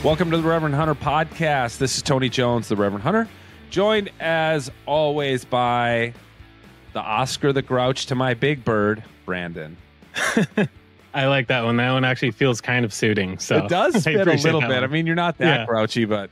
Welcome to the Reverend Hunter Podcast. This is Tony Jones, the Reverend Hunter, joined as always by the Oscar the Grouch to my Big Bird, Brandon. I like that one. That one actually feels kind of suiting. So it does fit a little bit. I mean, you're not that grouchy, but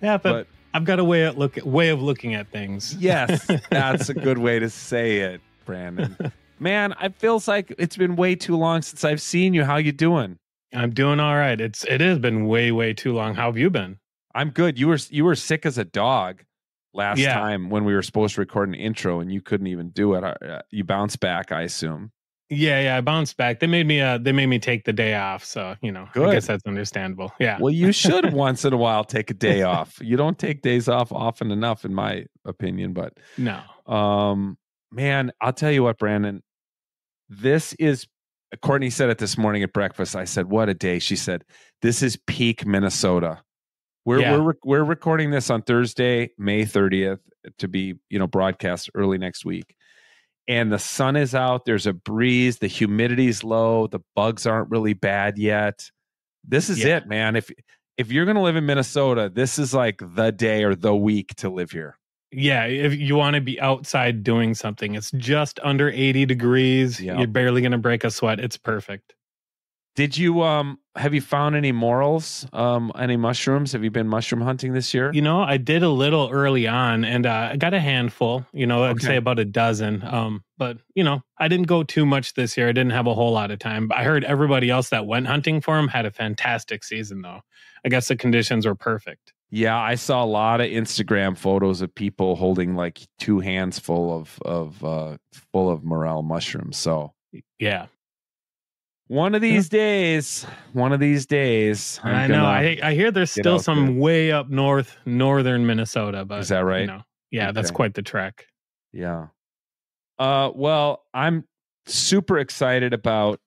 but I've got a way of looking at things. Yes, that's a good way to say it, Brandon. Man, it feels like it's been way too long since I've seen you. How you doing? I'm doing all right. It has been way too long. How have you been? I'm good. You were sick as a dog last time when we were supposed to record an intro, and you couldn't even do it. You bounced back, I assume. Yeah, I bounced back. They made me take the day off, so Good. I guess that's understandable. Yeah. Well, you should once in a while take a day off. You don't take days off often enough, in my opinion. But no, man, I'll tell you what, Brandon. This is. Courtney said it this morning at breakfast. I said, "What a day!" She said, "This is peak Minnesota." We're recording this on Thursday, May 30th, to be broadcast early next week. And the sun is out. There's a breeze. The humidity's low. The bugs aren't really bad yet. This is it, man. If you're going to live in Minnesota, this is like the day or the week to live here. Yeah, if you want to be outside doing something, it's just under 80 degrees. Yep. You're barely going to break a sweat. It's perfect. Did you have you found any morels, any mushrooms? Have you been mushroom hunting this year? I did a little early on, and I got a handful. I'd say about a dozen. But I didn't go too much this year. I didn't have a whole lot of time. But I heard everybody else that went hunting for them had a fantastic season, though. I guess the conditions were perfect. Yeah, I saw a lot of Instagram photos of people holding like 2 hands full of morel mushrooms. So yeah. One of these days. I know. I hear there's still some way up northern Minnesota, but is that right? That's quite the trek. Yeah. Well, I'm super excited about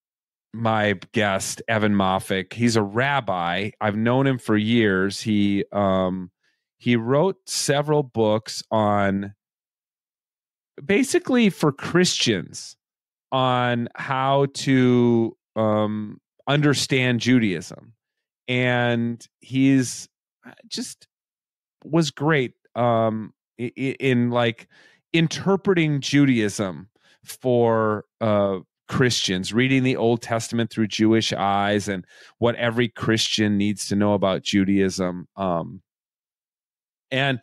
my guest, Evan Moffic. He's a rabbi. I've known him for years. He wrote several books on basically for Christians on how to understand Judaism. And he's just was great in like interpreting Judaism for Christians, reading the Old Testament through Jewish eyes and what every Christian needs to know about Judaism. And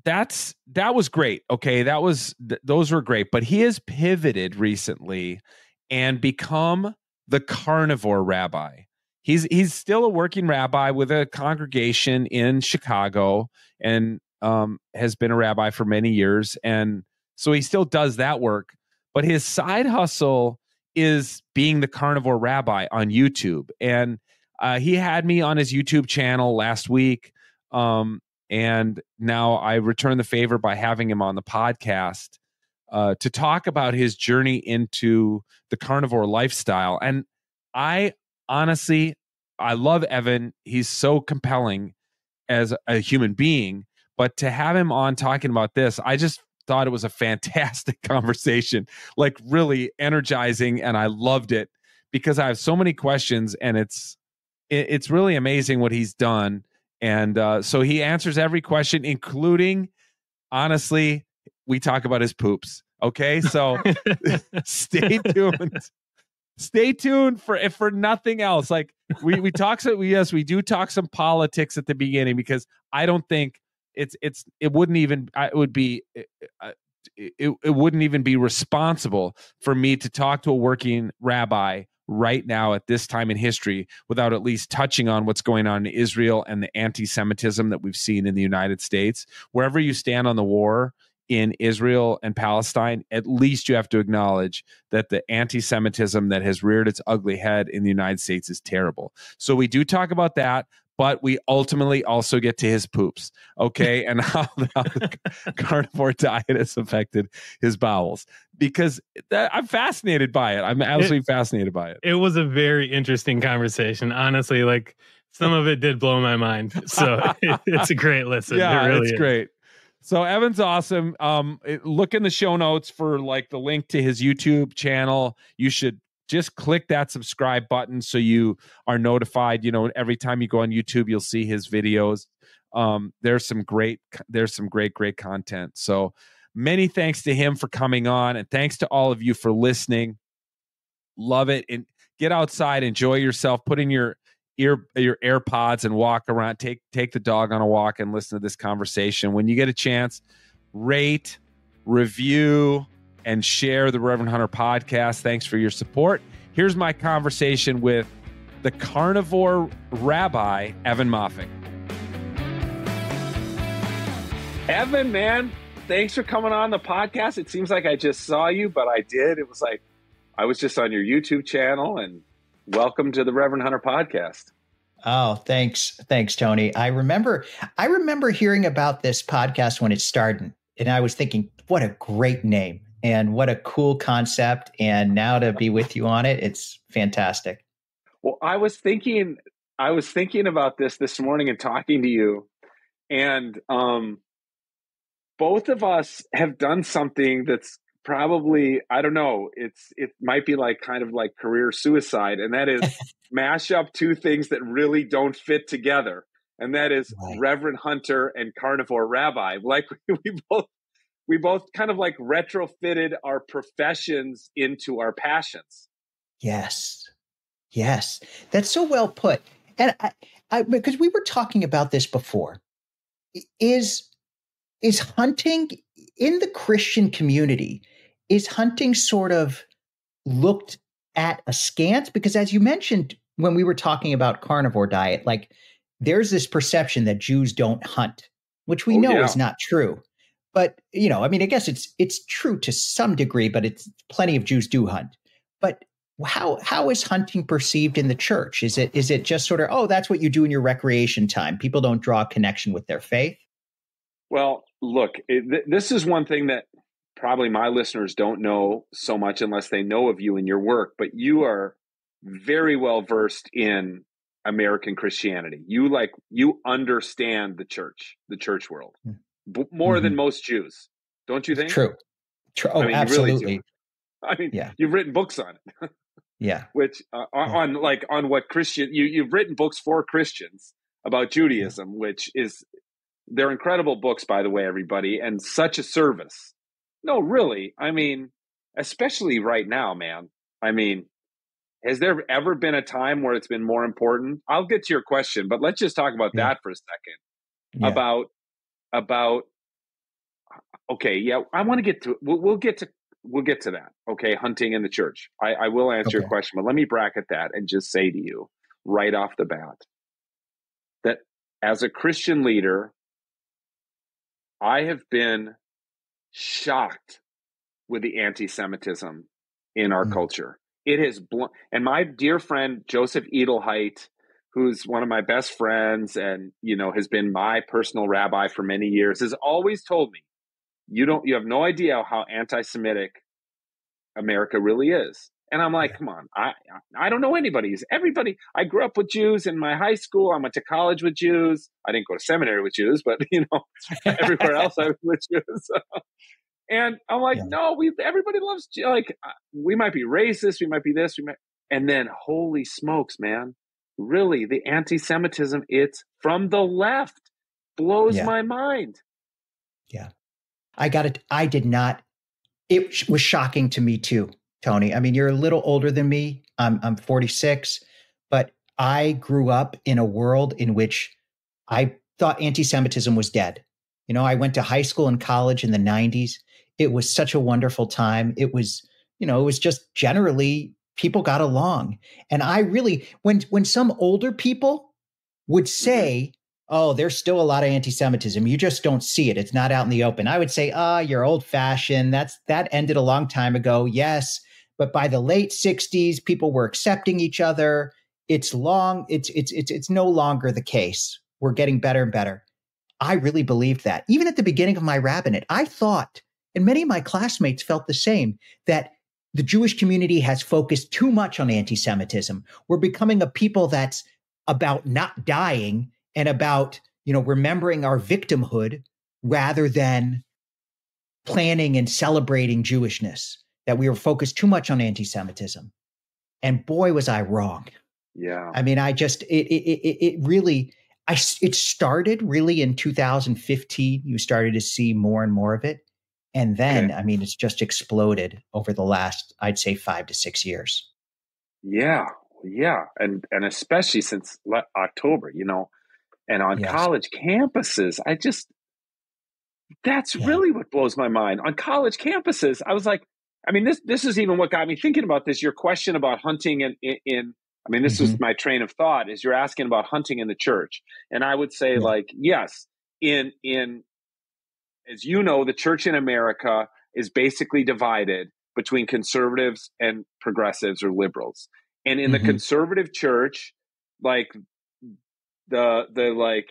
that was great. Okay. Those were great, but he has pivoted recently and become the Carnivore Rabbi. He's still a working rabbi with a congregation in Chicago and has been a rabbi for many years. And so he still does that work. But his side hustle is being the Carnivore Rabbi on YouTube. And he had me on his YouTube channel last week. And now I return the favor by having him on the podcast to talk about his journey into the carnivore lifestyle. And I love Evan. He's so compelling as a human being. But to have him on talking about this, I just thought it was a fantastic conversation, like really energizing, and I loved it because I have so many questions, and it's really amazing what he's done. And so he answers every question, including, honestly, we talk about his poops. Okay, so stay tuned. Stay tuned for nothing else. Like we talk. So yes, we do talk some politics at the beginning because I don't think it wouldn't even be responsible for me to talk to a working rabbi right now at this time in history without at least touching on what's going on in Israel and the anti-Semitism that we've seen in the United States. Wherever you stand on the war in Israel and Palestine, at least you have to acknowledge that the anti-Semitism that has reared its ugly head in the United States is terrible. So we do talk about that, but we ultimately also get to his poops, okay, and how the carnivore diet has affected his bowels. Because I'm fascinated by it. I'm absolutely fascinated by it. It was a very interesting conversation. Honestly, like some of it did blow my mind. So it's a great listen. Yeah, it really it's is. Great. So Evan's awesome. Look in the show notes for like the link to his YouTube channel. You should just click that subscribe button so you are notified. Every time you go on YouTube, you'll see his videos. There's some great content. So many thanks to him for coming on, and thanks to all of you for listening. Love it. And get outside, enjoy yourself, put in your AirPods and walk around. Take the dog on a walk and listen to this conversation. When you get a chance, rate, review, and share the Reverend Hunter podcast. Thanks for your support. Here's my conversation with the Carnivore Rabbi, Evan Moffic. Evan, man, thanks for coming on the podcast. It seems like I just saw you, but I did. It was like I was just on your YouTube channel, and welcome to the Reverend Hunter podcast. Oh, thanks. Thanks, Tony. I remember hearing about this podcast when it started, and I was thinking, what a great name and what a cool concept. And now to be with you on it, it's fantastic. Well, I was thinking about this morning and talking to you, and both of us have done something that's probably, I don't know, it might be like kind of like career suicide, and that is mash up two things that really don't fit together. And that is right. Reverend Hunter and Carnivore Rabbi. Like we both kind of like retrofitted our professions into our passions. Yes. That's so well put. And I because we were talking about this before, is hunting in the Christian community, is hunting sort of looked at askance? Because as you mentioned, when we were talking about carnivore diet, like there's this perception that Jews don't hunt, which we know is not true. But, I guess it's true to some degree, but it's plenty of Jews do hunt. But how is hunting perceived in the church? Is it just sort of, oh, that's what you do in your recreation time? People don't draw a connection with their faith? Well, look, this is one thing that probably my listeners don't know so much unless they know of you and your work, but you are very well versed in American Christianity. You understand the church world more than most Jews, don't you think? True. Oh, I mean, absolutely. You've written books on it. Yeah. Which on what Christian you've written books for Christians about Judaism, which is, they're incredible books, by the way, everybody, and such a service. No, really. I mean, especially right now, man. I mean, has there ever been a time where it's been more important? I'll get to your question, but let's just talk about that for a second. Yeah. About okay, yeah, I want to get to we'll get to that. Okay, hunting in the church. I will answer your question, but let me bracket that and just say to you right off the bat that as a Christian leader, I have been shocked with the anti-Semitism in our culture. It has and my dear friend Joseph Edelheit, who's one of my best friends and has been my personal rabbi for many years, has always told me, you have no idea how anti-Semitic America really is. And I'm like, come on, I don't know anybody. I grew up with Jews in my high school. I went to college with Jews. I didn't go to seminary with Jews, but everywhere else I was with Jews. And I'm like, no, everybody loves, we might be racist, we might be this, and then holy smokes, man, really, the anti-Semitism, it's from the left, blows my mind. Yeah. I did not, it was shocking to me too, Tony. I mean, you're a little older than me. I'm 46, but I grew up in a world in which I thought anti-Semitism was dead. I went to high school and college in the 90s. It was such a wonderful time. It was, it was just generally people got along. And I really, when some older people would say, oh, there's still a lot of anti-Semitism, you just don't see it, it's not out in the open, I would say, you're old fashioned. That ended a long time ago. Yes. But by the late 60s, people were accepting each other. It's no longer the case. We're getting better and better. I really believed that. Even at the beginning of my rabbinate, I thought, and many of my classmates felt the same, that the Jewish community has focused too much on anti-Semitism. We're becoming a people that's about not dying and about, remembering our victimhood rather than planning and celebrating Jewishness, that we were focused too much on anti-Semitism. And boy, was I wrong. Yeah. I mean, it really, it started really in 2015. You started to see more and more of it. And then, Okay. I mean, it's just exploded over the last, I'd say, 5 to 6 years. Yeah. Yeah. And especially since October, and on Yes. college campuses, that's Yeah. really what blows my mind. On college campuses, I was like, I mean, this is even what got me thinking about this. Your question about hunting I mean, this Mm-hmm. is my train of thought, is you're asking about hunting in the church. And I would say, Yeah. like, yes, in as you know, the church in America is basically divided between conservatives and progressives or liberals. And in the Mm-hmm. conservative church, like the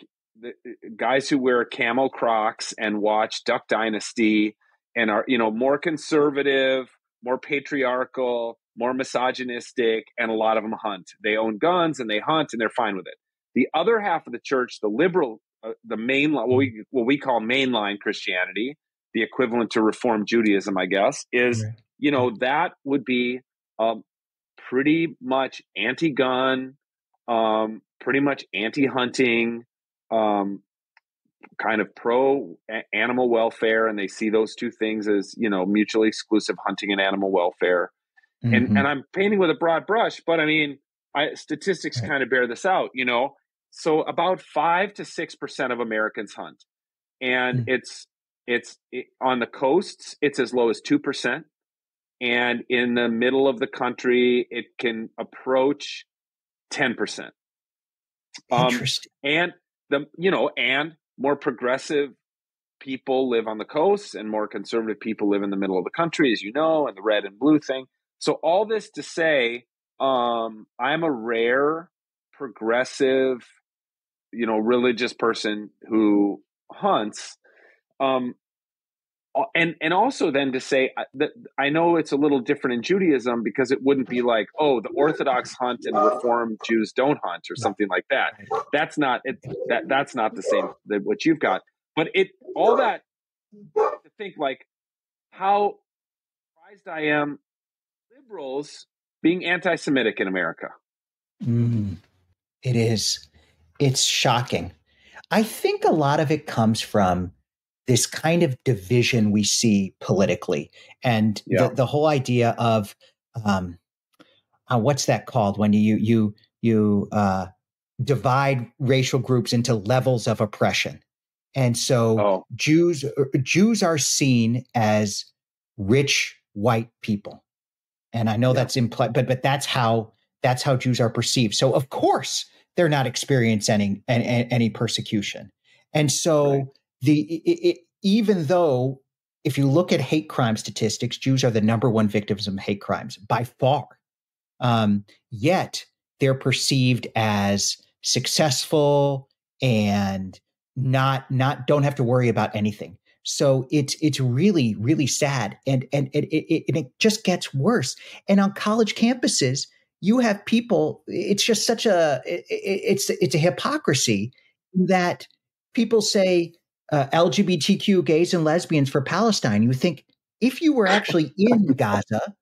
guys who wear camel Crocs and watch Duck Dynasty and are, more conservative, more patriarchal, more misogynistic, and a lot of them hunt. They own guns and they hunt and they're fine with it. The other half of the church, the liberal, the mainline, what we call mainline Christianity, the equivalent to Reform Judaism, I guess, is, Right. Yeah. that would be pretty much anti-gun, pretty much anti-hunting, kind of pro animal welfare, and they see those two things as, mutually exclusive, hunting and animal welfare. And Mm-hmm. I'm painting with a broad brush, but I mean, statistics Right. kind of bear this out. So about 5 to 6% of Americans hunt, and Mm. on the coasts it's as low as 2%, and in the middle of the country it can approach 10%. Interesting. And and more progressive people live on the coast and more conservative people live in the middle of the country, as you know, and the red and blue thing. So all this to say, I'm a rare progressive, religious person who hunts. And also then to say that I know it's a little different in Judaism, because it wouldn't be like, oh, the Orthodox hunt and the Reformed Jews don't hunt or Right. something like that. Right. That's not it. That's not the same that what you've got. But all that to think, like, how surprised I am liberals being anti-Semitic in America. Mm. It is. It's shocking. I think a lot of it comes from this kind of division we see politically, and Yeah. the whole idea of um, what's that called when you divide racial groups into levels of oppression, and so Oh, Jews are seen as rich white people, and I know yeah. that's implied, but that's how Jews are perceived. So of course they're not experiencing any persecution, and so Right. even though if you look at hate crime statistics, Jews are the number one victims of hate crimes by far. Yet they're perceived as successful and not don't have to worry about anything. So it's really, really sad, and it just gets worse. And on college campuses, you have people. It's just such it's a hypocrisy that people say LGBTQ gays and lesbians for Palestine. You think if you were actually in Gaza,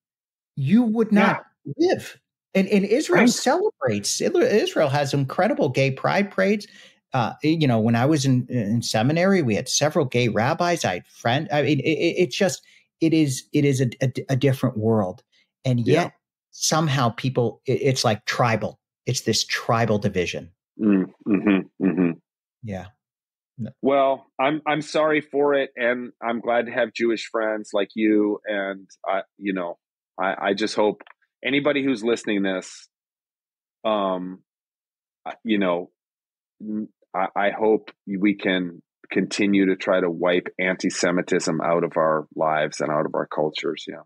you would Yeah. not live. And Israel Right. celebrates. Israel has incredible gay pride parades. When I was in seminary, we had several gay rabbis. I had friends. I mean, it's just it is a different world, and Yeah. yet somehow people it's like tribal. It's this tribal division. Mm-hmm. Mm-hmm. Yeah. Well, I'm sorry for it, and I'm glad to have Jewish friends like you. And I just hope anybody who's listening to this, you know, I hope we can continue to try to wipe anti-Semitism out of our lives and out of our cultures. Yeah,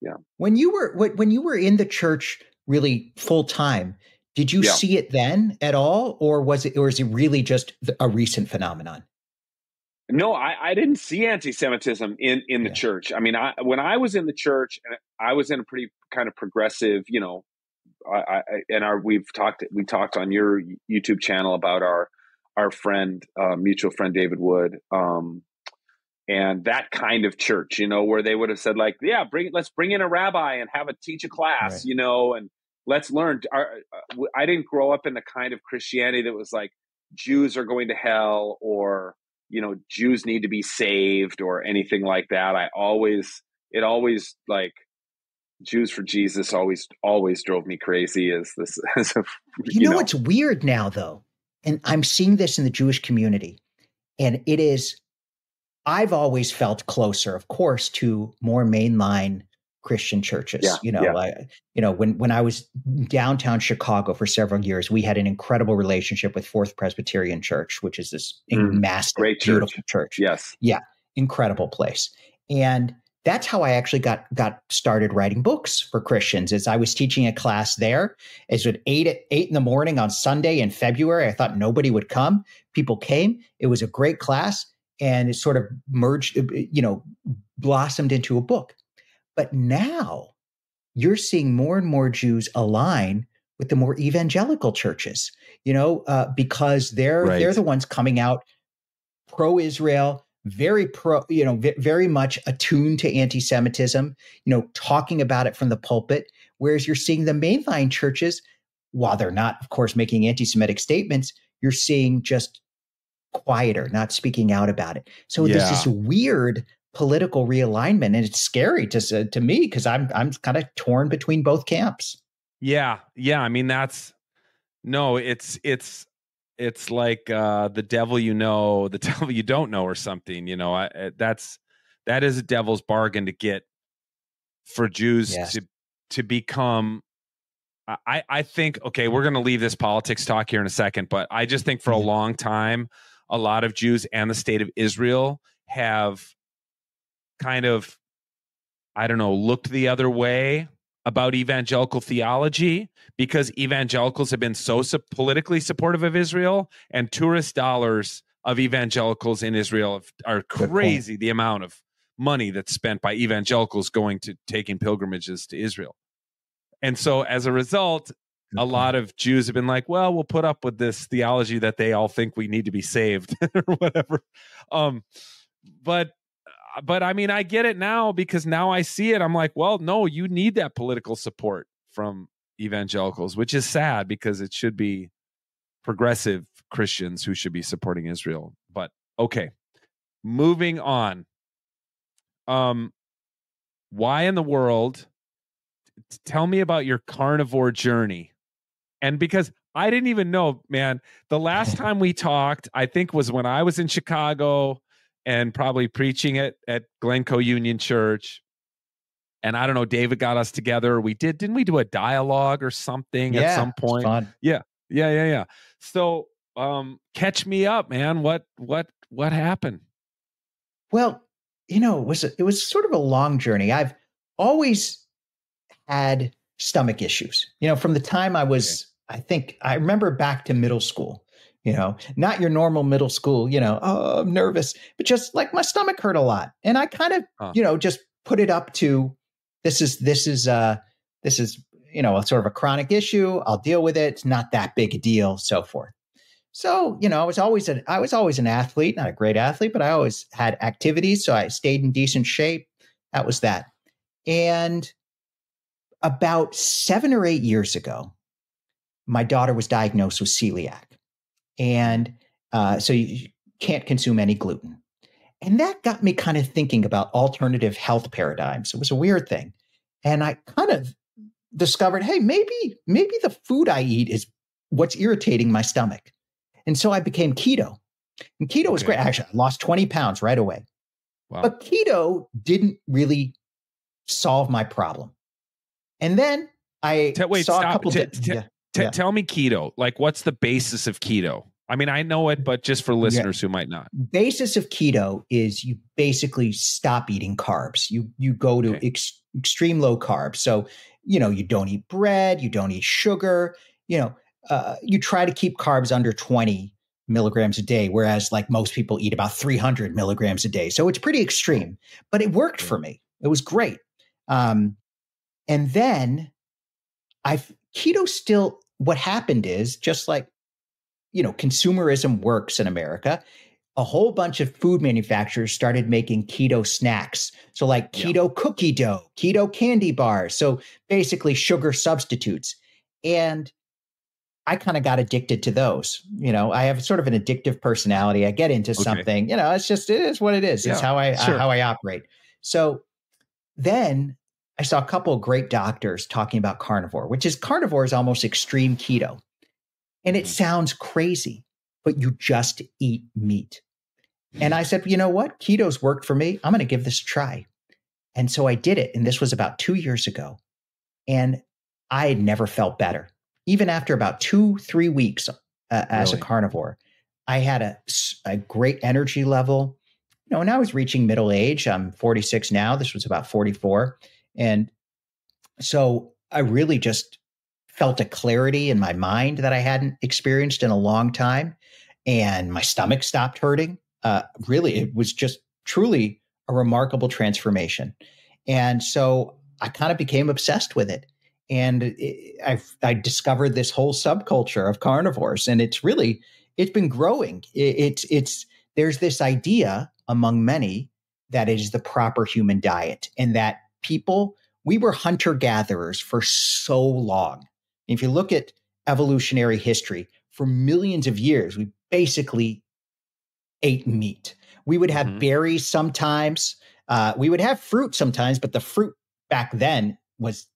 yeah, When you were in the church really full time, did you yeah. see it then at all, or is it really just a recent phenomenon? No, I didn't see anti-Semitism in the Yeah. church. I mean, when I was in the church, and I was in a pretty kind of progressive, we talked on your YouTube channel about our friend, mutual friend David Wood, and that kind of church, where they would have said, like, yeah, let's bring in a rabbi and have it teach a class, Right. let's learn. I didn't grow up in the kind of Christianity that was like Jews are going to hell, or Jews need to be saved, or anything like that. It always like Jews for Jesus always drove me crazy as this What's weird now though, and I'm seeing this in the Jewish community, and it is, I've always felt closer, of course, to more mainline Christian churches. When I was downtown Chicago for several years, we had an incredible relationship with Fourth Presbyterian Church, which is this massive, great beautiful church. Yes. Yeah. Incredible place. And that's how I actually got started writing books for Christians. As I was teaching a class there, it's at 8 in the morning on Sunday in February. I thought nobody would come. People came. It was a great class, and it sort of merged, blossomed into a book. But now you're seeing more and more Jews align with the more evangelical churches, because they're the ones coming out pro-Israel, very very much attuned to anti-Semitism, talking about it from the pulpit. Whereas you're seeing the mainline churches, while they're not, of course, making anti-Semitic statements, you're seeing just quieter, not speaking out about it. So there's this weird political realignment, and it's scary to me because I'm kind of torn between both camps. Yeah. I mean, it's like the devil the devil you don't know, or something. That is a devil's bargain to get for Jews to become. I think, okay, we're going to leave this politics talk here in a second, but I just think for a long time, a lot of Jews and the state of Israel have kind of, looked the other way about evangelical theology, because evangelicals have been so politically supportive of Israel, and tourist dollars of evangelicals in Israel are crazy. The amount of money that's spent by evangelicals going to taking pilgrimages to Israel. And so as a result, a lot of Jews have been like, well, we'll put up with this theology that they all think we need to be saved or whatever. But I mean, I get it now, because now I see it. I'm like, well, no, you need that political support from evangelicals, which is sad, because it should be progressive Christians who should be supporting Israel. But okay, moving on. Why in the world? Tell me about your carnivore journey. And because I didn't even know, man, the last time we talked, I think, was when I was in Chicago and probably preaching at Glencoe Union Church. And I don't know, David got us together. Didn't we do a dialogue or something at some point? Fun. Yeah. So catch me up, man. What happened? Well, it was sort of a long journey. I've always had stomach issues, from the time I was, I think I remember back to middle school. Not your normal middle school, oh, I'm nervous, but just like my stomach hurt a lot. And I kind of, just put it up to, this is a sort of a chronic issue. I'll deal with it. It's not that big a deal, so forth. So, I was always an athlete, not a great athlete, but I always had activities. So I stayed in decent shape. That was that. And about 7 or 8 years ago, my daughter was diagnosed with celiac. And so you can't consume any gluten. And that got me kind of thinking about alternative health paradigms. It was a weird thing. And I kind of discovered, hey, maybe the food I eat is what's irritating my stomach. And so I became keto. And keto was great. Actually, I lost 20 pounds right away. Wow. But keto didn't really solve my problem. And then I saw a couple Tell me keto. Like, what's the basis of keto? I mean, I know it, but just for listeners who might not. Basis of keto is you basically stop eating carbs. You go to extreme low carbs. So, you don't eat bread, you don't eat sugar, you try to keep carbs under 20 milligrams a day, whereas like most people eat about 300 milligrams a day. So it's pretty extreme, but it worked for me. It was great. And then keto still, what happened is, just like, consumerism works in America, a whole bunch of food manufacturers started making keto snacks. So like keto cookie dough, keto candy bars. So basically sugar substitutes. And I kind of got addicted to those. I have sort of an addictive personality. I get into something, it is what it is. It's how I operate. So then I saw a couple of great doctors talking about carnivore is almost extreme keto. And it sounds crazy, but you just eat meat. And I said, you know what? Keto's worked for me. I'm going to give this a try. And so I did it. And this was about 2 years ago. And I had never felt better. Even after about 2-3 weeks as a carnivore, I had a great energy level. And I was reaching middle age. I'm 46 now. This was about 44. And so I really just felt a clarity in my mind that I hadn't experienced in a long time. And my stomach stopped hurting. Really, it was just truly a remarkable transformation. And so I kind of became obsessed with it. And I discovered this whole subculture of carnivores, and it's been growing. There's this idea among many that it is the proper human diet, and that we were hunter-gatherers for so long. If you look at evolutionary history, for millions of years, we basically ate meat. We would have berries sometimes. We would have fruit sometimes, but the fruit back then was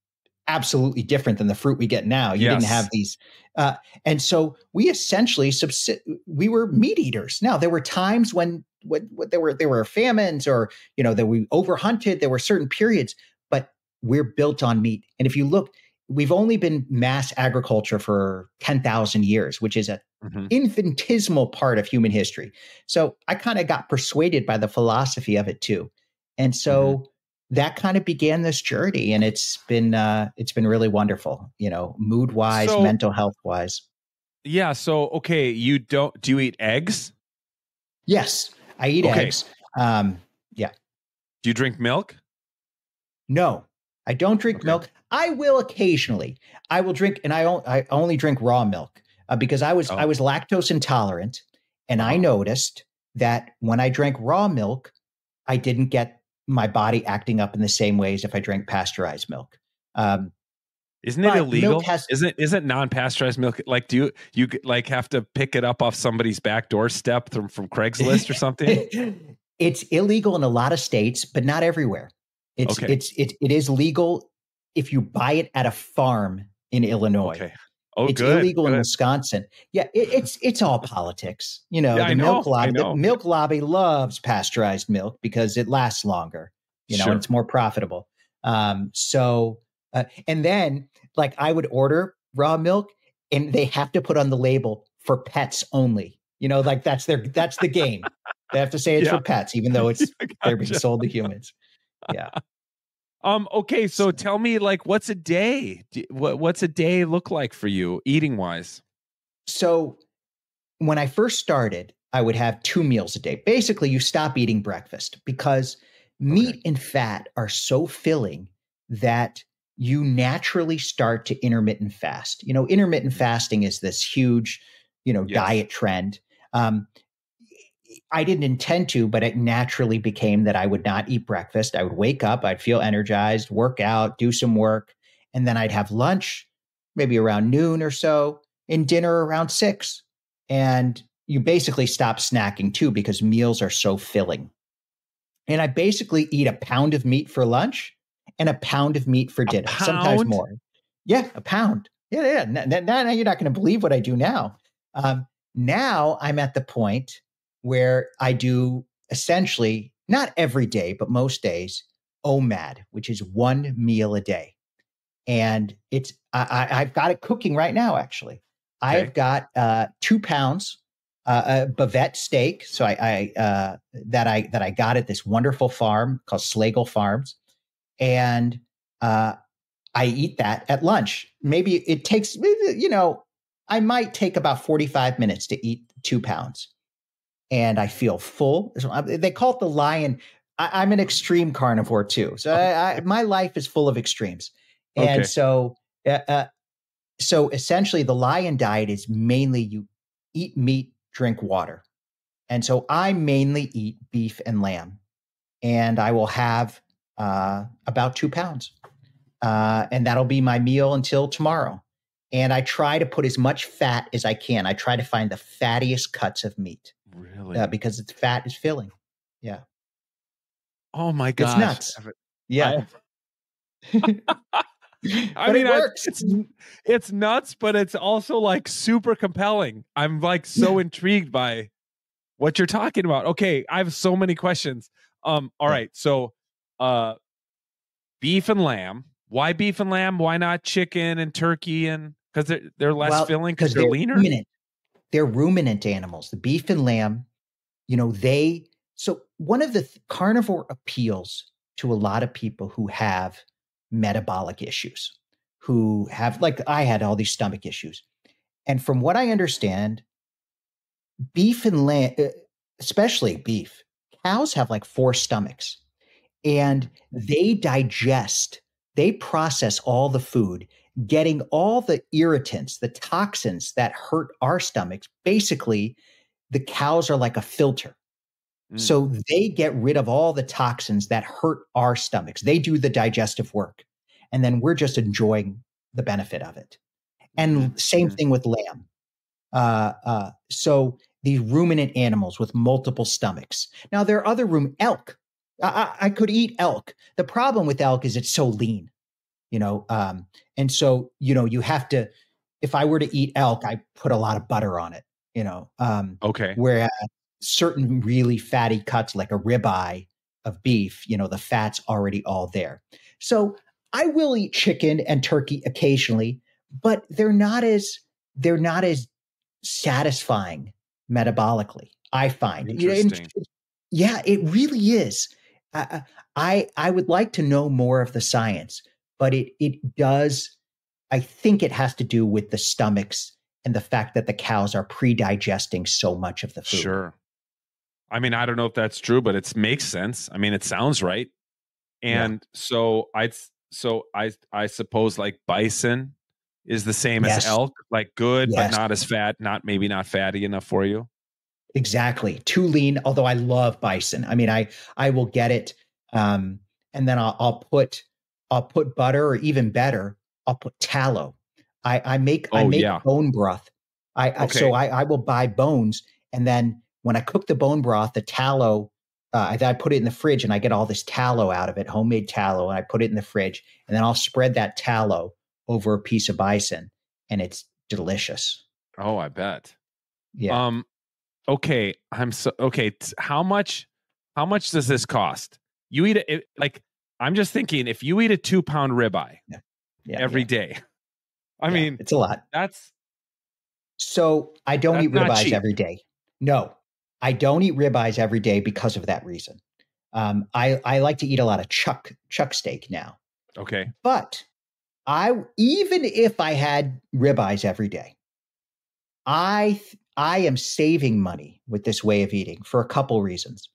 absolutely different than the fruit we get now. You didn't have these. And so we essentially, we were meat eaters. Now, there were times when there were famines or, that we overhunted. There were certain periods, but we're built on meat. And if you look, we've only been mass agriculture for 10,000 years, which is an infinitesimal part of human history. So I kind of got persuaded by the philosophy of it too. And so that kind of began this journey, and it's been really wonderful, mood wise, mental health wise. Yeah. So, okay. Do you eat eggs? Yes, I eat eggs. Yeah. Do you drink milk? No, I don't drink milk. I will occasionally. I will drink, and I only drink raw milk because I was lactose intolerant, and I noticed that when I drank raw milk, I didn't get my body acting up in the same ways if I drank pasteurized milk. Isn't it illegal? Isn't non-pasteurized milk like, do you like have to pick it up off somebody's back doorstep from Craigslist or something? It's illegal in a lot of states, but not everywhere. It is legal if you buy it at a farm in Illinois. Okay. It's illegal in Wisconsin. Yeah, it's all politics. The milk lobby loves pasteurized milk because it lasts longer, and it's more profitable. And then like I would order raw milk and they have to put on the label for pets only. Like that's the game. They have to say it's for pets, even though they're being sold to humans. Yeah. Okay, so tell me, like, what's a day? What's a day look like for you, eating wise? So when I first started, I would have 2 meals a day. Basically, you stop eating breakfast because meat and fat are so filling that you naturally start to intermittent fast. Intermittent fasting is this huge, diet trend. I didn't intend to, but it naturally became that I would not eat breakfast. I would wake up, I'd feel energized, work out, do some work, and then I'd have lunch maybe around noon or so, and dinner around 6. And you basically stop snacking too because meals are so filling. And I basically eat a pound of meat for lunch and a pound of meat for dinner, sometimes more. Yeah, a pound. Yeah. Now you're not going to believe what I do now. Now I'm at the point where I do essentially, not every day, but most days, OMAD, which is 1 meal a day. And I've got it cooking right now, actually. Okay. I've got 2 pounds bavette steak. So that I got at this wonderful farm called Slagle Farms. And I eat that at lunch. Maybe it takes, I might take about 45 minutes to eat 2 pounds. And I feel full. They call it the lion. I'm an extreme carnivore too. So my life is full of extremes. And so essentially the lion diet is mainly you eat meat, drink water. And so I mainly eat beef and lamb, and I will have about 2 pounds. And that'll be my meal until tomorrow. And I try to put as much fat as I can. I try to find the fattiest cuts of meat. Really? Because it's fat is filling. Yeah. Oh my It's gosh. nuts. Yeah. I But mean, it works. it's nuts, but it's also like super compelling. I'm like so intrigued by what you're talking about. Okay, I have so many questions. All right. So beef and lamb. Why beef and lamb? Why not chicken and turkey? And because they're less filling because they're leaner? Ruminant. They're ruminant animals. The beef and lamb, so one of the carnivore appeals to a lot of people who have metabolic issues, who have, like I had all these stomach issues. And from what I understand, beef and lamb, especially beef, cows have like 4 stomachs, and they process all the food, getting all the irritants, the toxins that hurt our stomachs. Basically, the cows are like a filter. So they get rid of all the toxins that hurt our stomachs. They do the digestive work. And then we're just enjoying the benefit of it. And same thing with lamb. So these ruminant animals with multiple stomachs. Now, there are other elk. I could eat elk. The problem with elk is it's so lean, and so, you have to, if I were to eat elk, I put a lot of butter on it, Okay. Whereas certain really fatty cuts like a ribeye of beef, the fat's already all there. So I will eat chicken and turkey occasionally, but they're not as satisfying metabolically, I find. Interesting. Yeah, it really is. I would like to know more of the science, but it does. I think it has to do with the stomachs and the fact that the cows are pre-digesting so much of the food. Sure. I mean, I don't know if that's true, but it makes sense. I mean, it sounds right. And so I suppose like bison is the same as elk, like good, but not as fat, maybe not fatty enough for you. Exactly. Too lean, although I love bison. I mean, I will get it. And then I'll put butter, or even better, I'll put tallow. I make bone broth. So I will buy bones, and then when I cook the bone broth, the tallow, I put it in the fridge, and I get all this tallow out of it, homemade tallow, and I put it in the fridge, and then I'll spread that tallow over a piece of bison, and it's delicious. Oh, I bet. Yeah. Okay. How much does this cost? You eat it, like, I'm just thinking, if you eat a 2-pound ribeye every day, I mean, it's a lot. So I don't eat ribeyes every day. No, I don't eat ribeyes every day because of that reason. I like to eat a lot of chuck steak now. Okay. But even if I had ribeyes every day, I am saving money with this way of eating for a couple reasons.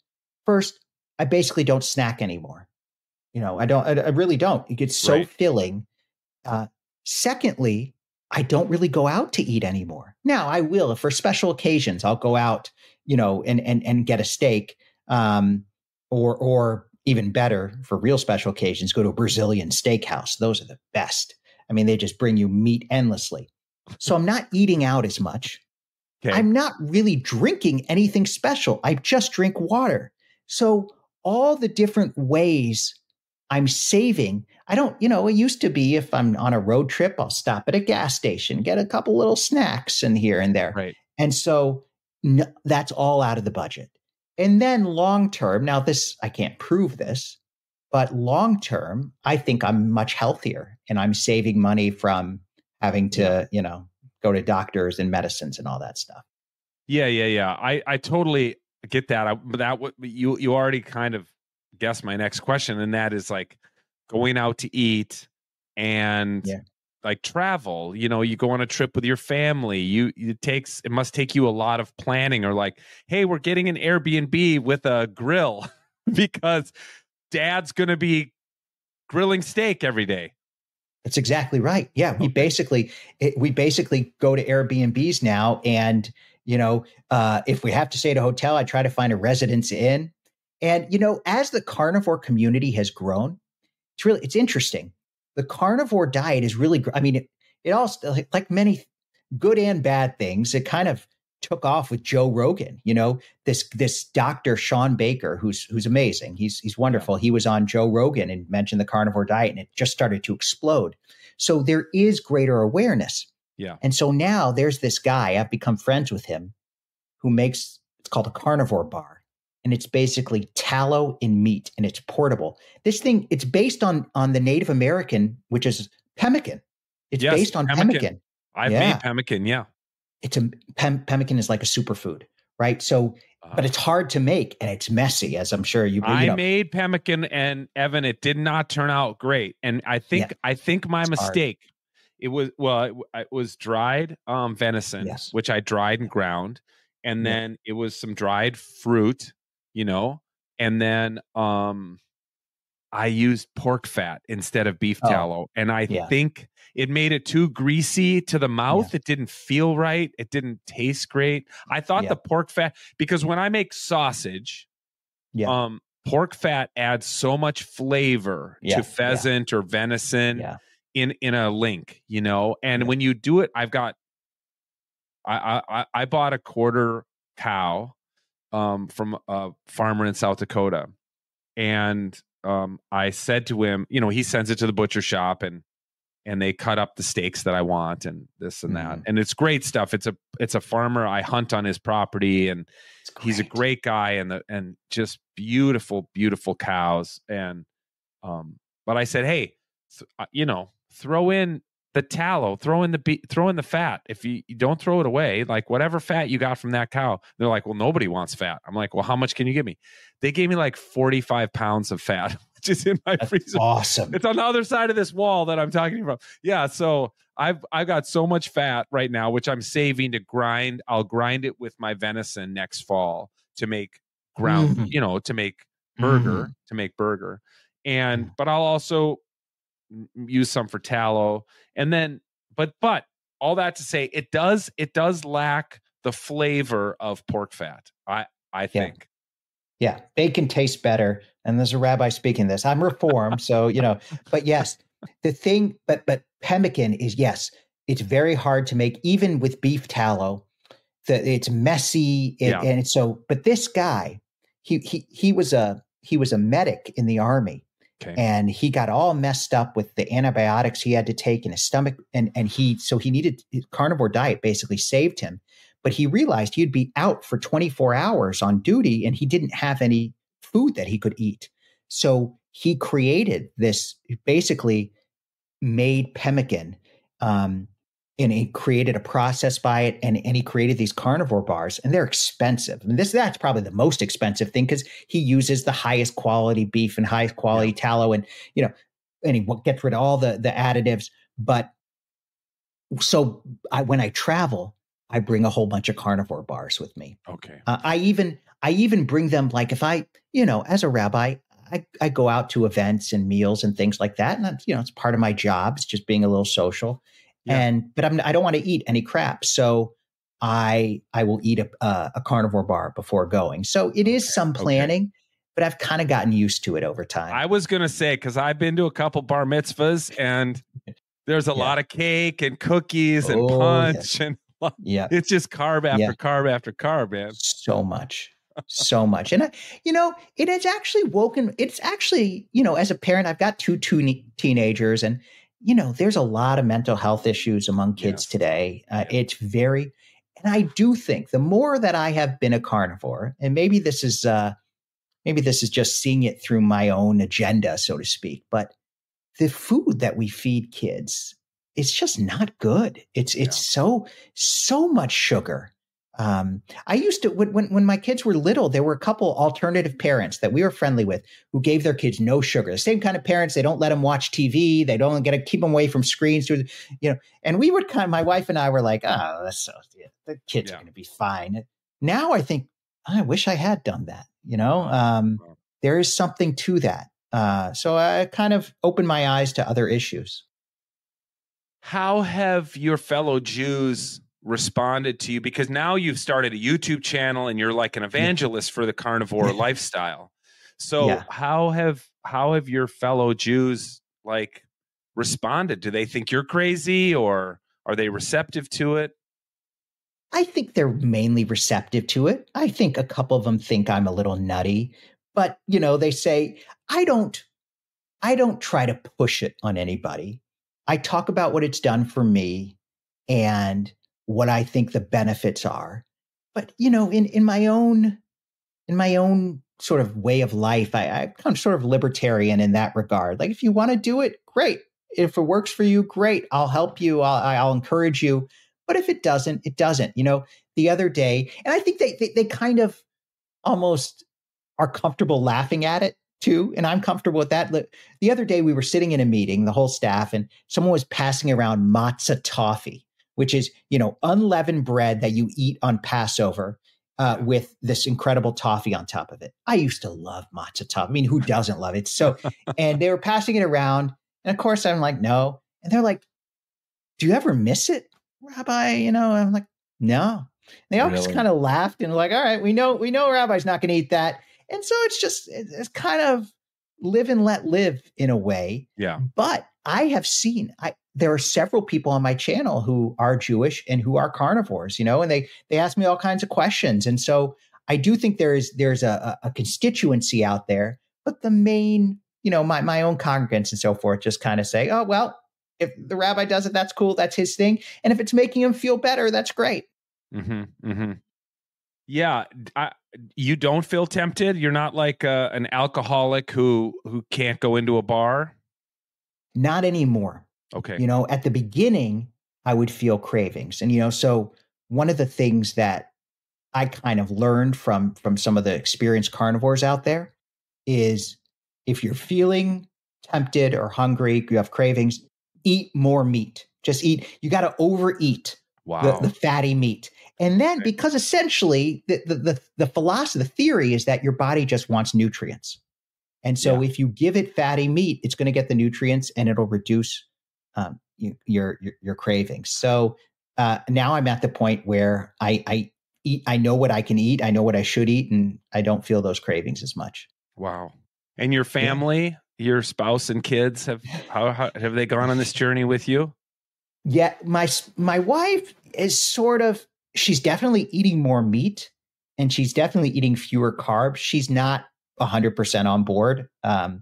First, I basically don't snack anymore. I really don't. It gets so filling. Secondly, I don't really go out to eat anymore. Now I will for special occasions. I'll go out, and get a steak, or even better, for real special occasions, go to a Brazilian steakhouse. Those are the best. I mean, they just bring you meat endlessly. So I'm not eating out as much. Okay. I'm not really drinking anything special. I just drink water. So all the different ways I'm saving, I don't, it used to be if I'm on a road trip, I'll stop at a gas station, get a couple little snacks in here and there. Right. And so that's all out of the budget. And then long term, now I can't prove this, but long term, I think I'm much healthier, and I'm saving money from having to, go to doctors and medicines and all that stuff. Yeah. I totally get that. You already kind of guessed my next question, and that is like going out to eat and like travel. You go on a trip with your family. It must take you a lot of planning, or like, hey, we're getting an Airbnb with a grill because Dad's going to be grilling steak every day. That's exactly right. Yeah, we basically go to Airbnbs now, and if we have to stay at a hotel, I try to find a Residence Inn. And as the carnivore community has grown, it's interesting. The carnivore diet is really, it also, like many good and bad things, it kind of took off with Joe Rogan. This Dr. Sean Baker, who's amazing. He's wonderful. He was on Joe Rogan and mentioned the carnivore diet, and it just started to explode. So there is greater awareness. Yeah. And so now there's this guy, I've become friends with him, who makes, it's called a carnivore bar. And it's basically tallow in meat, and it's portable. This thing, it's based on the Native American, which is pemmican. It's based on pemmican. I've made pemmican, yeah. It's pemmican is like a superfood, right? So, but it's hard to make, and it's messy, as I'm sure I made pemmican, and Evan, it did not turn out great. And I think my mistake, it was dried venison, which I dried and ground, and then it was some dried fruit, and then I used pork fat instead of beef tallow, and I think it made it too greasy to the mouth. It didn't feel right. It didn't taste great. I thought the pork fat, because when I make sausage, pork fat adds so much flavor to pheasant or venison in a link, and when you do it, I bought a quarter cow from a farmer in South Dakota, and I said to him, he sends it to the butcher shop, and they cut up the steaks that I want, and this and that. And it's great stuff. It's a farmer. I hunt on his property, and he's a great guy, and just beautiful, beautiful cows. And, but I said, hey, throw in the tallow, throw in the fat. If you don't throw it away, like whatever fat you got from that cow. They're like, well, nobody wants fat. I'm like, well, how much can you give me? They gave me like 45 pounds of fat, which is in my freezer. Awesome. It's on the other side of this wall that I'm talking about. Yeah. So I've got so much fat right now, which I'm saving to grind. I'll grind it with my venison next fall to make ground, to make burger. And, but I'll also use some for tallow, and then but all that to say, it does lack the flavor of pork fat, I think. Bacon tastes better, and there's a rabbi speaking this. I'm reformed, so but yes, the thing, but pemmican is, it's very hard to make, even with beef tallow. It's messy, and it's so. But this guy, he was a medic in the army. Okay. And he got all messed up with the antibiotics he had to take in his stomach. And he needed, his carnivore diet basically saved him. But he realized he'd be out for 24 hours on duty, and he didn't have any food that he could eat. So he created this, basically made pemmican, and he created a process by it, and he created these carnivore bars, and they're expensive. I mean, that's probably the most expensive thing, because he uses the highest quality beef and highest quality tallow, and and he gets rid of all the additives. But so when I travel, I bring a whole bunch of carnivore bars with me. Okay. I even bring them, like, if I, as a rabbi, I go out to events and meals and things like that, and it's part of my job. It's just being a little social. But I don't want to eat any crap. So I will eat a carnivore bar before going. So it is some planning, but I've kind of gotten used to it over time. I was going to say, because I've been to a couple bar mitzvahs, and there's a lot of cake and cookies and punch. And it's just carb after carb after carb, man. So much. And, it has actually it's actually, as a parent, I've got two teenagers, and there's a lot of mental health issues among kids today. It's and I do think the more that I have been a carnivore, and maybe this is just seeing it through my own agenda, so to speak, but the food that we feed kids, it's just not good. It's so much sugar. I used to, when my kids were little, there were a couple alternative parents that we were friendly with who gave their kids no sugar. The same kind of parents, they don't let them watch TV. They don't keep them away from screens, and we would my wife and I were like, oh, the kids are going to be fine. Now I think, I wish I had done that. There is something to that. So I kind of opened my eyes to other issues. How have your fellow Jews responded to you? Because now you've started a YouTube channel, and you're like an evangelist for the carnivore lifestyle. So how have your fellow Jews responded? Do they think you're crazy, or are they receptive to it? I think they're mainly receptive to it. I think a couple of them think I'm a little nutty, but they say, I don't try to push it on anybody. I talk about what it's done for me and what I think the benefits are. But in my own sort of way of life, I'm kind of sort of libertarian in that regard. Like, if you want to do it, great. If it works for you, great. I'll help you. I'll encourage you. But if it doesn't, it doesn't. The other day, and I think they kind of almost are comfortable laughing at it too, and I'm comfortable with that. The other day we were sitting in a meeting, the whole staff, and someone was passing around matzah toffee, which is unleavened bread that you eat on Passover with this incredible toffee on top of it. I used to love matzah toffee. I mean, who doesn't love it? So, and they were passing it around, and of course I'm like, no, and they're like, do you ever miss it, Rabbi? I'm like, no. They all just kind of laughed and like, all right, we know Rabbi's not going to eat that. And so it's kind of live and let live in a way. Yeah. But I have seen, there are several people on my channel who are Jewish and who are carnivores, and they ask me all kinds of questions. And so I do think there's a constituency out there, but the main, my own congregants and so forth just kind of say, oh, well, if the rabbi does it, that's cool. That's his thing. And if it's making him feel better, that's great. Mm-hmm, mm-hmm. Yeah. You don't feel tempted? You're not like an alcoholic who can't go into a bar? Not anymore. Okay. At the beginning, I would feel cravings. And, so one of the things that I kind of learned from some of the experienced carnivores out there is if you're feeling tempted or hungry, you have cravings, eat more meat. Just eat. You got to overeat the fatty meat. And then because essentially the philosophy, the theory is that your body just wants nutrients. And so if you give it fatty meat, it's going to get the nutrients and it'll reduce your cravings. So now I'm at the point where I eat, I know what I can eat. I know what I should eat, and I don't feel those cravings as much. Wow. And your family, your spouse and kids, how have they gone on this journey with you? Yeah. My wife is she's definitely eating more meat, and she's definitely eating fewer carbs. She's not 100% on board. And,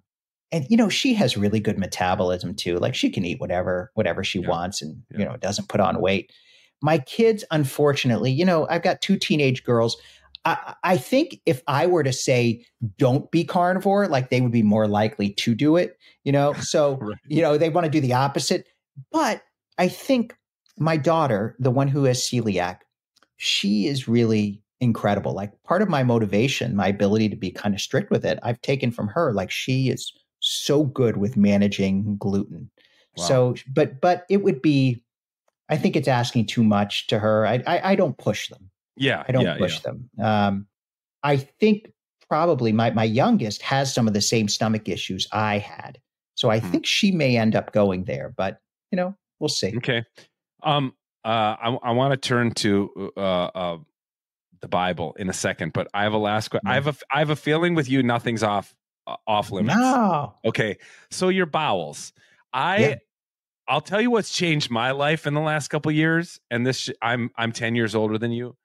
she has really good metabolism too. Like, she can eat whatever she wants and, doesn't put on weight. My kids, unfortunately, I've got 2 teenage girls. I think if I were to say, don't be carnivore, like, they would be more likely to do it, so, right. They want to do the opposite. But I think my daughter, the one who has celiac, she is really incredible. Like, part of my motivation, my ability to be kind of strict with it, I've taken from her. Like, she is so good with managing gluten. Wow. So, but it would be, I think it's asking too much to her. I don't push them. Yeah. I don't push them. I think probably my youngest has some of the same stomach issues I had. So I think she may end up going there, but we'll see. Okay. I want to turn to the Bible in a second, but I have a last question. I have a feeling with you, nothing's off limits. No. Okay. So your bowels, I'll tell you what's changed my life in the last couple of years. And this, I'm 10 years older than you,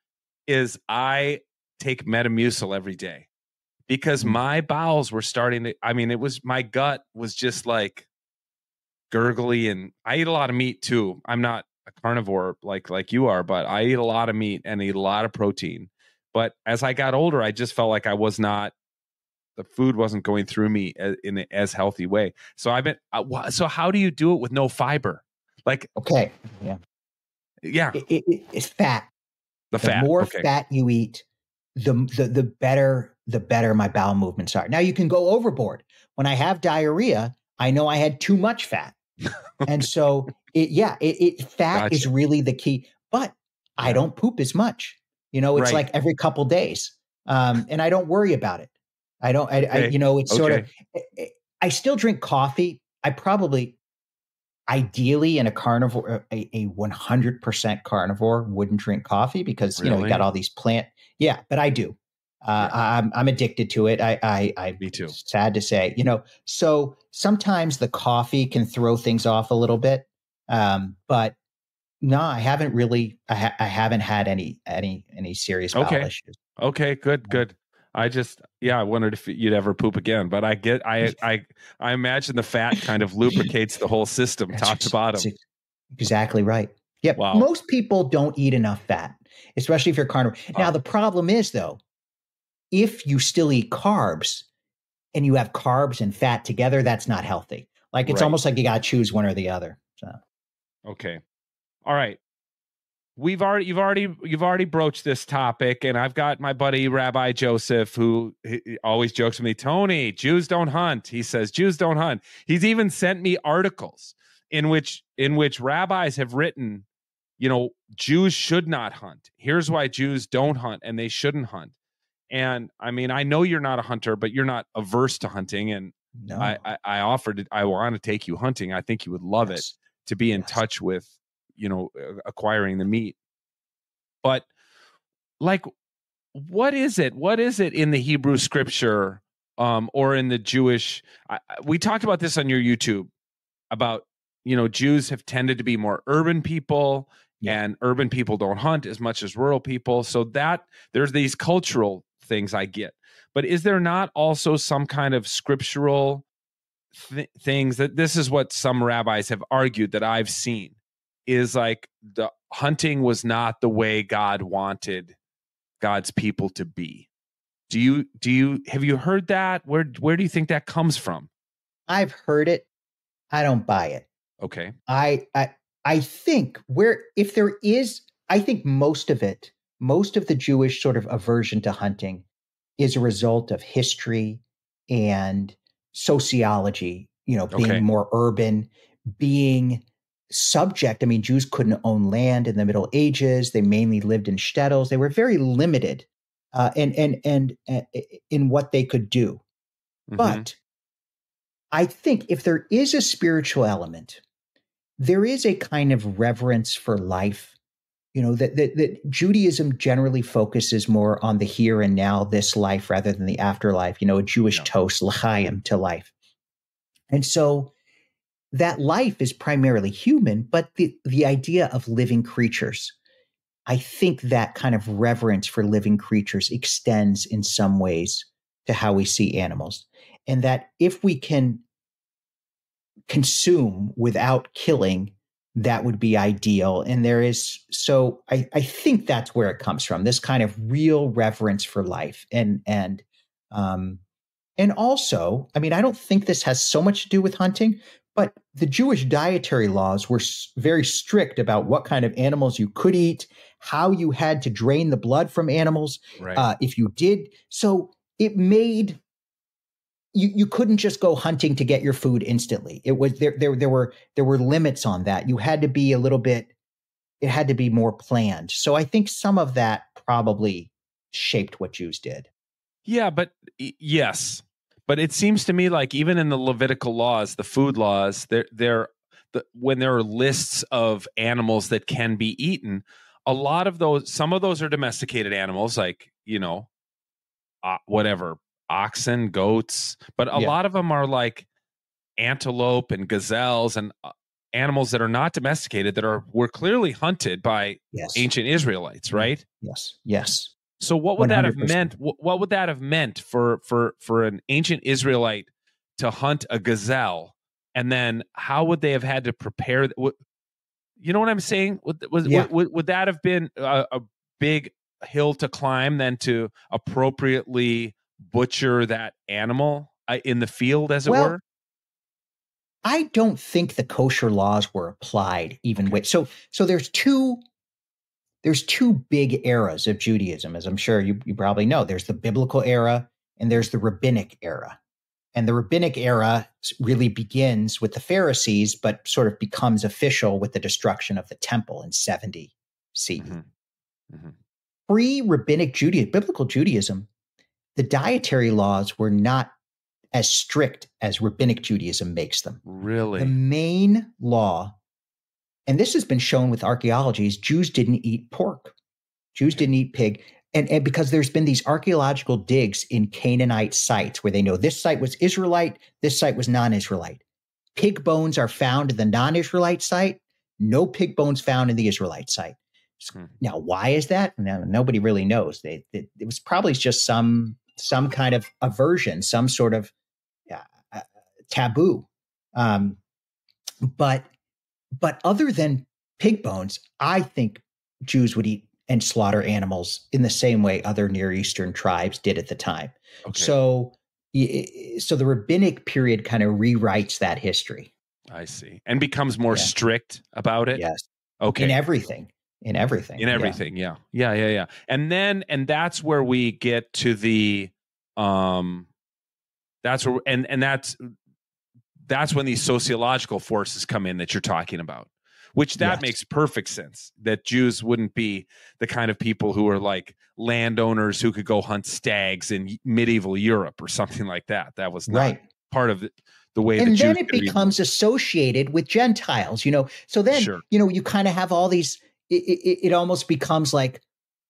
is I take Metamucil every day because my bowels were starting to, my gut was just like gurgly, and I eat a lot of meat too. I'm not a carnivore like you are, but I eat a lot of meat and eat a lot of protein. But as I got older, I just felt like the food wasn't going through me in an as healthy way. So so how do you do it with no fiber? Like, okay. Yeah. It's fat. The more fat you eat, the better my bowel movements are. Now, you can go overboard. When I have diarrhea, I know I had too much fat. And so fat is really the key, but I don't poop as much. It's like every couple days. And I don't worry about it. It's sort of, I still drink coffee. I probably, ideally, in a carnivore, a 100% carnivore wouldn't drink coffee because, you got all these but I do. I'm addicted to it. Me too. Sad to say, so sometimes the coffee can throw things off a little bit. But no, I haven't really, I haven't had any serious bowel issues. Okay, good. I wondered if you'd ever poop again, but I imagine the fat kind of lubricates the whole system, top to bottom. That's exactly right. Yep. Wow. Most people don't eat enough fat, especially if you're carnivore. Wow. Now, the problem is, though, if you still eat carbs and you have carbs and fat together, that's not healthy. Like it's almost like you got to choose one or the other. So. Okay. All right. You've already broached this topic, and I've got my buddy Rabbi Joseph, who always jokes with me, Tony, Jews don't hunt. He says Jews don't hunt. He's even sent me articles in which rabbis have written, Jews should not hunt. Here's why Jews don't hunt and they shouldn't hunt. And I mean, I know you're not a hunter, but you're not averse to hunting. And no. I offered it. I want to take you hunting. I think you would love it to be in touch with, acquiring the meat. But like, what is it? What is it in the Hebrew scripture or in the Jewish? We talked about this on your YouTube about, Jews have tended to be more urban people and urban people don't hunt as much as rural people. So that there's these cultural things I get. But is there not also some kind of scriptural things that this is what some rabbis have argued that I've seen is like the hunting was not the way God wanted God's people to be. Have you heard that? Where do you think that comes from? I've heard it. I don't buy it. Okay. I think I think most of the Jewish sort of aversion to hunting is a result of history and sociology, being more urban, being subject. I mean, Jews couldn't own land in the Middle Ages. They mainly lived in shtetls. They were very limited and in what they could do. Mm-hmm. But I think if there is a spiritual element, there is a kind of reverence for life. That Judaism generally focuses more on the here and now, this life, rather than the afterlife, a Jewish toast, l'chaim, to life. And so that life is primarily human, but the idea of living creatures, I think that kind of reverence for living creatures extends in some ways to how we see animals. And that if we can consume without killing, that would be ideal. And I think that's where it comes from, this kind of real reverence for life. And also, I mean, I don't think this has so much to do with hunting, but the Jewish dietary laws were very strict about what kind of animals you could eat, how you had to drain the blood from animals. Right. If you did. So it made you couldn't just go hunting to get your food instantly. It was there were limits on that. You had to be it had to be more planned. So I think some of that probably shaped what Jews did. Yeah, but yes. But it seems to me like even in the Levitical laws, the food laws, when there are lists of animals that can be eaten, a lot of those, some of those are domesticated animals, like, whatever, oxen, goats, but a lot of them are like antelope and gazelles and animals that are not domesticated that were clearly hunted by ancient Israelites, right? Yes. So what would 100%. That have meant? What would that have meant for an ancient Israelite to hunt a gazelle? And then how would they have had to prepare? You know what I'm saying? Would that have been a big hill to climb then to appropriately butcher that animal in the field, as it were? I don't think the kosher laws were applied even with. So there's two big eras of Judaism, as I'm sure you probably know. There's the biblical era and there's the rabbinic era. And the rabbinic era really begins with the Pharisees, but sort of becomes official with the destruction of the temple in 70 CE. Mm-hmm. Mm-hmm. Pre-rabbinic Judaism, biblical Judaism, the dietary laws were not as strict as rabbinic Judaism makes them. Really? The main law, and this has been shown with archaeology, is Jews didn't eat pork. Jews didn't eat pig. and because there's been these archaeological digs in Canaanite sites where they know this site was Israelite, this site was non-Israelite. Pig bones are found in the non-Israelite site, no pig bones found in the Israelite site. Now, why is that? Now, nobody really knows. It was probably just some kind of aversion, some sort of taboo. But other than pig bones, I think Jews would eat and slaughter animals in the same way other Near Eastern tribes did at the time. Okay. So the rabbinic period kind of rewrites that history. I see. And becomes more strict about it? Yes. Okay. In everything. Yeah. And that's where we get to the that's where that's when these sociological forces come in that you're talking about. Which makes perfect sense, that Jews wouldn't be the kind of people who are like landowners who could go hunt stags in medieval Europe or something like that. That was not part of the way. And then it becomes associated with Gentiles, So then, you kind of have all these, it almost becomes like,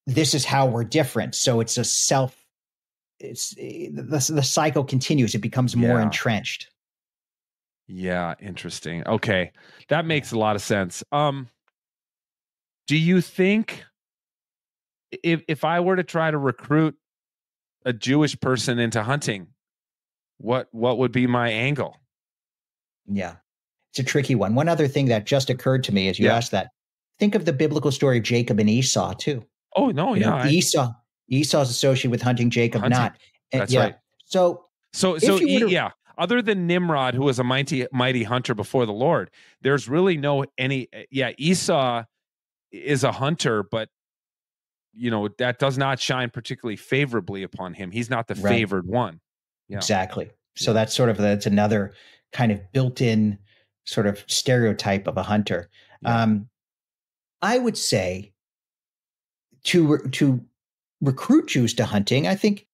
this is how we're different. So it's the cycle continues. It becomes more entrenched. Yeah, interesting. Okay. That makes a lot of sense. Do you think if I were to try to recruit a Jewish person into hunting, what would be my angle? Yeah. It's a tricky one. One other thing that just occurred to me as you asked that, think of the biblical story of Jacob and Esau too. Oh, no, Esau's associated with hunting, Jacob not. That's right. So other than Nimrod, who was a mighty hunter before the Lord, there's really Esau is a hunter, but that does not shine particularly favorably upon him. He's not the favored one. Yeah. Exactly. So that's that's another kind of built-in sort of stereotype of a hunter. Yeah. I would say to recruit Jews to hunting, I think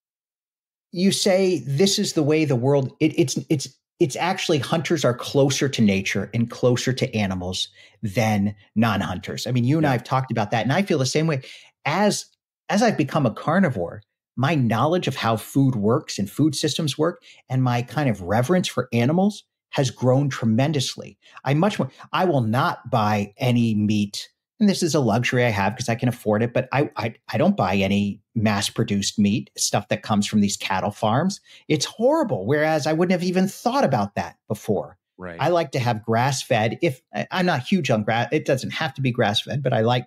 you say this is the way the world. It's actually hunters are closer to nature and closer to animals than non-hunters. I mean, you and I have talked about that, and I feel the same way. As I've become a carnivore, my knowledge of how food works and food systems work, and my kind of reverence for animals has grown tremendously. I will not buy any meat. And this is a luxury I have because I can afford it, but I don't buy any mass-produced meat, stuff that comes from these cattle farms. It's horrible, whereas I wouldn't have even thought about that before. Right. I like to have grass-fed. If I'm not huge on grass, it doesn't have to be grass-fed, but I like,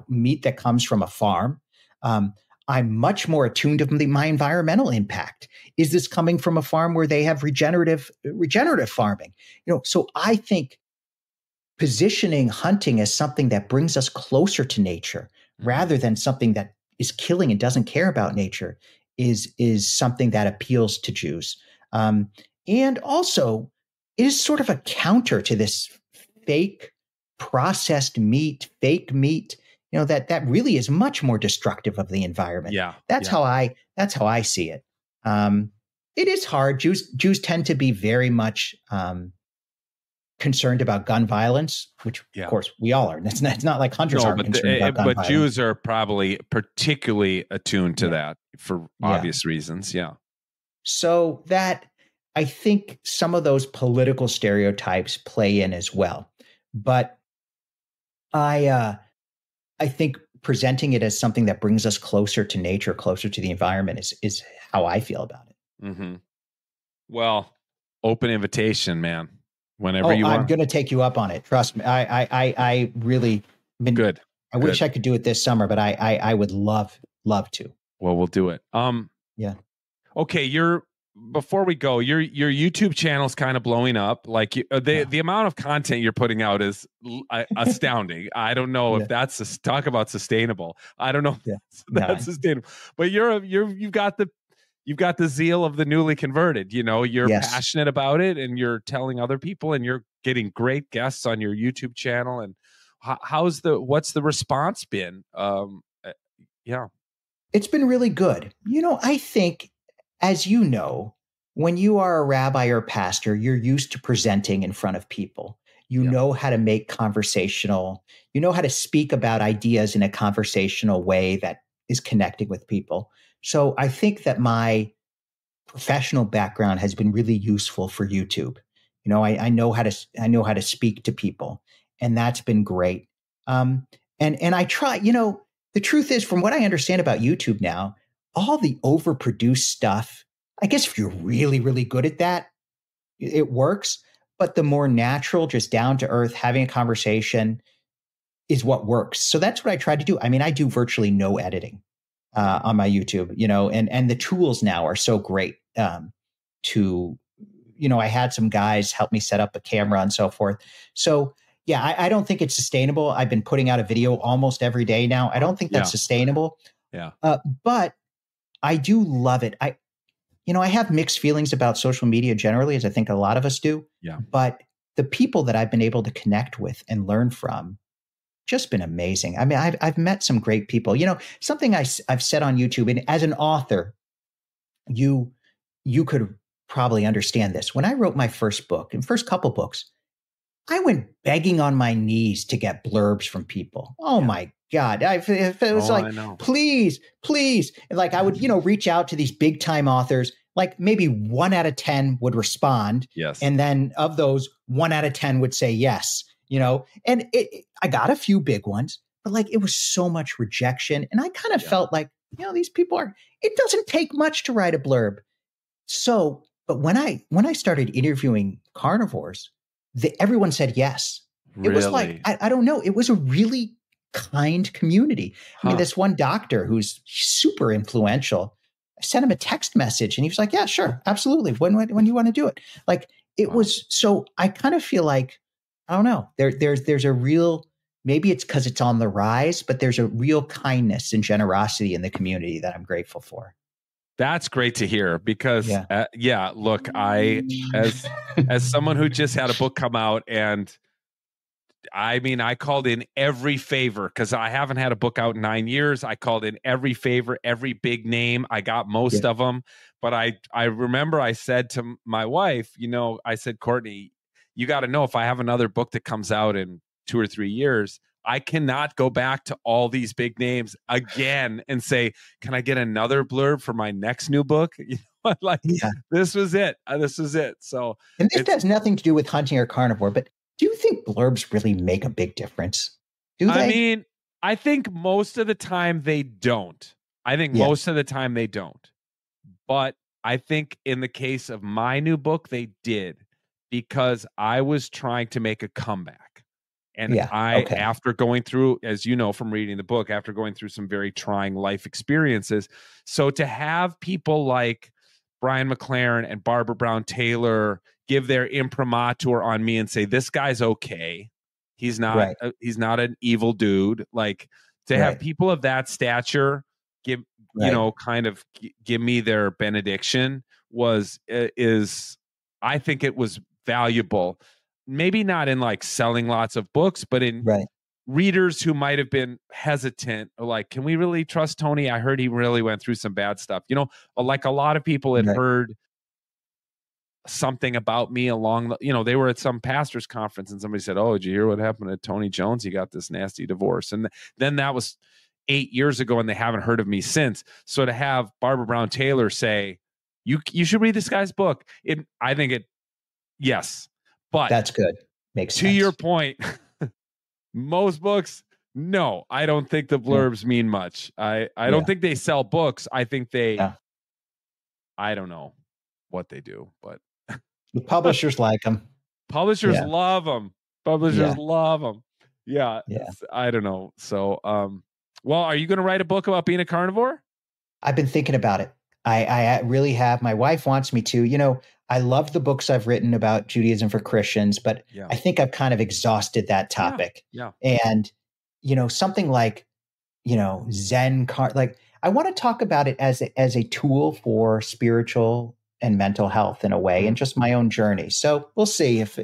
meat that comes from a farm. I'm much more attuned to my environmental impact. Is this coming from a farm where they have regenerative farming? So I think positioning hunting as something that brings us closer to nature rather than something that is killing and doesn't care about nature is something that appeals to Jews. And also it is sort of a counter to this fake processed meat, fake meat, that really is much more destructive of the environment. Yeah. That's how I see it. It is hard. Jews tend to be very much, concerned about gun violence, which of course we all are. It's not like hunters aren't concerned about gun violence. But Jews are probably particularly attuned to that for obvious reasons. Yeah. So that I think some of those political stereotypes play in as well. But I think presenting it as something that brings us closer to nature, closer to the environment is how I feel about it. Mm-hmm. Well, open invitation, man. Whenever you want. I'm going to take you up on it. Trust me. I really been good. I wish I could do it this summer, but I would love to. Well, we'll do it. Yeah. Okay. Before we go, your YouTube channel's kind of blowing up. Like the amount of content you're putting out is astounding. I don't know if that's talk about sustainable. I don't know if that's sustainable, but you've got the zeal of the newly converted. You're passionate about it, and you're telling other people, and you're getting great guests on your YouTube channel. And what's the response been? It's been really good. I think, as you know, when you are a rabbi or pastor, you're used to presenting in front of people. You know how to make conversational. You know how to speak about ideas in a conversational way that is connecting with people. So I think that my professional background has been really useful for YouTube. I know how to speak to people, and that's been great. And I try, the truth is, from what I understand about YouTube now, all the overproduced stuff, I guess if you're really, really good at that, it works. But the more natural, just down to earth, having a conversation is what works. So that's what I try to do. I mean, I do virtually no editing on my YouTube, and the tools now are so great I had some guys help me set up a camera and so forth. So yeah, I don't think it's sustainable. I've been putting out a video almost every day now. I don't think that's sustainable. Yeah. But I do love it. I have mixed feelings about social media generally, as I think a lot of us do. Yeah. But the people that I've been able to connect with and learn from, just been amazing. I mean, I've met some great people. Something I've said on YouTube, and as an author, you could probably understand this. When I wrote my first book and first couple books, I went begging on my knees to get blurbs from people. Oh my God. It was please, please. And like I would, reach out to these big time authors, like maybe 1 out of 10 would respond. Yes. And then of those, 1 out of 10 would say yes, and I got a few big ones, but like it was so much rejection. And I kind of felt like, these people it doesn't take much to write a blurb. So, but when I started interviewing carnivores, everyone said yes. It was like, I don't know. It was a really kind community. I mean, this one doctor who's super influential, I sent him a text message and he was like, yeah, sure. Absolutely. When do you want to do it? Like it was, so I kind of feel like, I don't know, there's a real, maybe it's because it's on the rise, but there's a real kindness and generosity in the community that I'm grateful for. That's great to hear because, look, as someone who just had a book come out, and I mean, I called in every favor because I haven't had a book out in 9 years. I called in every favor, every big name. I got most of them, but I remember I said to my wife, I said, Courtney, you got to know if I have another book that comes out in 2 or 3 years, I cannot go back to all these big names again and say, can I get another blurb for my next new book? This was it. This was it. So, and this has nothing to do with hunting or carnivore, but do you think blurbs really make a big difference? Do they? I mean, I think most of the time they don't. Most of the time they don't. But I think in the case of my new book, they did, because I was trying to make a comeback. And after going through, as you know from reading the book, after going through some very trying life experiences, so to have people like Brian McLaren and Barbara Brown Taylor give their imprimatur on me and say, this guy's okay. He's not, he's not an evil dude. Like to have people of that stature give, give me their benediction I think it was valuable. Maybe not in like selling lots of books, but in readers who might have been hesitant, like, can we really trust Tony? I heard he really went through some bad stuff. Like a lot of people had heard something about me along the, they were at some pastor's conference and somebody said, oh, did you hear what happened to Tony Jones? He got this nasty divorce. And then that was 8 years ago and they haven't heard of me since. So to have Barbara Brown Taylor say, you should read this guy's book. Yes. But that's good. Makes sense. To your point, most books, no, I don't think the blurbs mean much. I don't think they sell books. I think I don't know what they do, but the publishers like them. Publishers love them. Publishers love them. Yeah. I don't know. So, well, are you going to write a book about being a carnivore? I've been thinking about it. I really have. My wife wants me to. I love the books I've written about Judaism for Christians, but I think I've kind of exhausted that topic. Yeah. And, something like, Zen, like I want to talk about it as a tool for spiritual and mental health in a way, and just my own journey. So we'll see if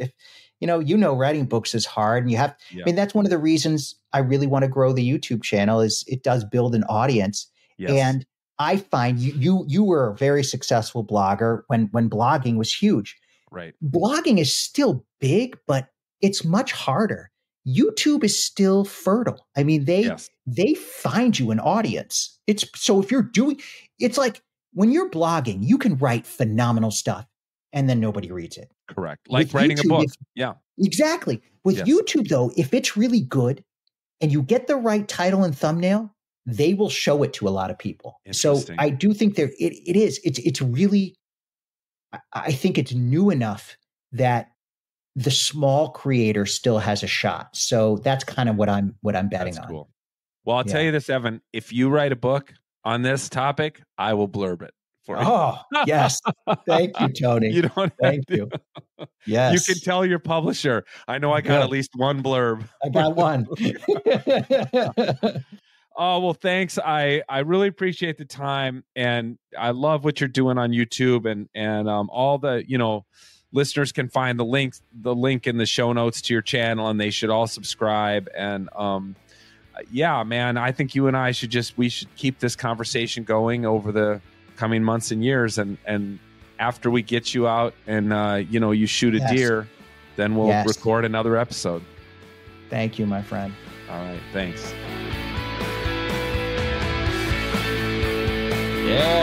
writing books is hard, and you have, I mean, that's one of the reasons I really want to grow the YouTube channel is it does build an audience. Yes. And I find you were a very successful blogger when blogging was huge. Right. Blogging is still big, but it's much harder. YouTube is still fertile. I mean, they find you an audience. So if you're it's like when you're blogging, you can write phenomenal stuff and then nobody reads it. Correct. Like with writing YouTube, a book. Exactly. With YouTube though, if it's really good and you get the right title and thumbnail, they will show it to a lot of people. So I do think it's really, I think it's new enough that the small creator still has a shot. So that's kind of what I'm betting on. Cool. Well, I'll tell you this, Evan, if you write a book on this topic, I will blurb it for you. Oh, yes. Thank you, Tony. You don't Thank you. Yes. You can tell your publisher, I know I got at least one blurb. I got one. Oh, well, thanks. I really appreciate the time, and I love what you're doing on YouTube, and all the, listeners can find the link in the show notes to your channel, and they should all subscribe. And yeah, man, I think you and I should keep this conversation going over the coming months and years. And after we get you out and you shoot a deer, then we'll record another episode. Thank you, my friend. All right, thanks. Yeah.